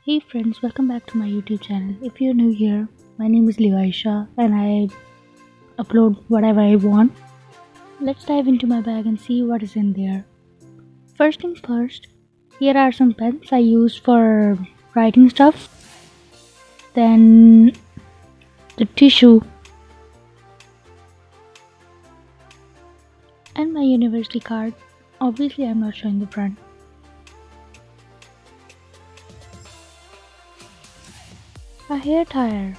Hey friends, welcome back to my YouTube channel. If you're new here, my name is Livaisha and I upload whatever I want. Let's dive into my bag and see what is in there. First things first, here are some pens I use for writing stuff. Then the tissue and my university card. Obviously, I'm not showing the front. A hair tire.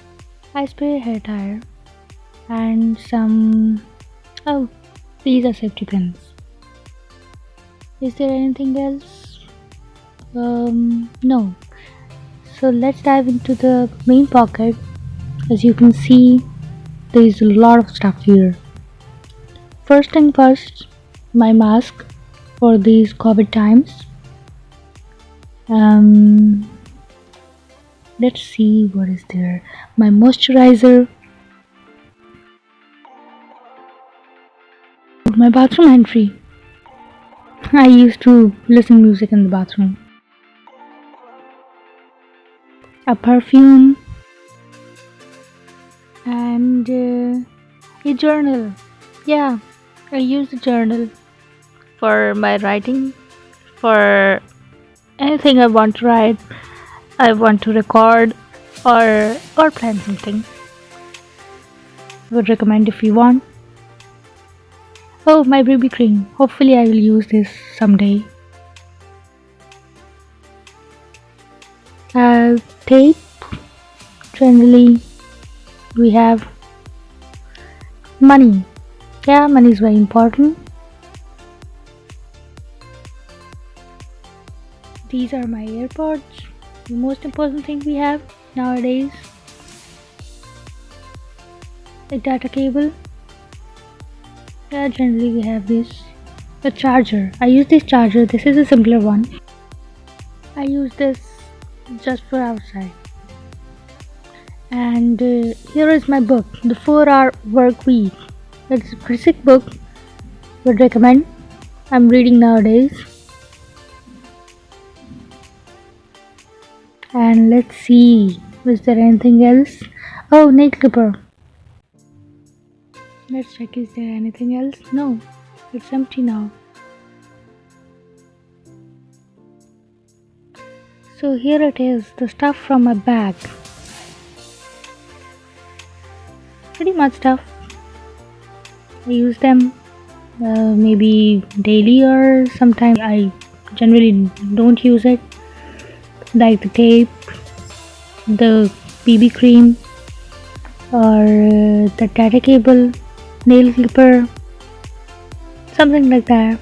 I spray a hair tire and some. Oh, these are safety pins. Is there anything else? No. So let's dive into the main pocket. As you can see, there is a lot of stuff here. First thing first, my mask for these COVID times. Um, let's see what is there. My moisturizer, my bathroom entry. I used to listen music in the bathroom. A perfume and a journal. Yeah, I use the journal for my writing, for anything I want to write, I want to record, or plan something. Would recommend if you want. Oh, my BB cream. Hopefully, I will use this someday. Tape. Generally, we have money. Yeah, money is very important. These are my AirPods. The most important thing we have nowadays. A data cable. Yeah, generally we have this. A charger. I use this charger. This is a simpler one. I use this just for outside. And here is my book, The 4-Hour Work Week. It's a pretty sick book. Would recommend. I'm reading nowadays. And let's see. Was there anything else? Oh, nail clipper. Let's check. Is there anything else? No, it's empty now. So here it is, the stuff from my bag. Pretty much stuff. I use them maybe daily or sometimes I generally don't use it. Like the tape, the BB cream, or the data cable, nail clipper, something like that.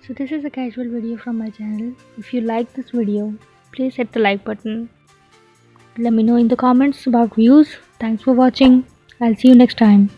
So this is a casual video from my channel. If you like this video, please hit the like button. Let me know in the comments about views. Thanks for watching. I'll see you next time.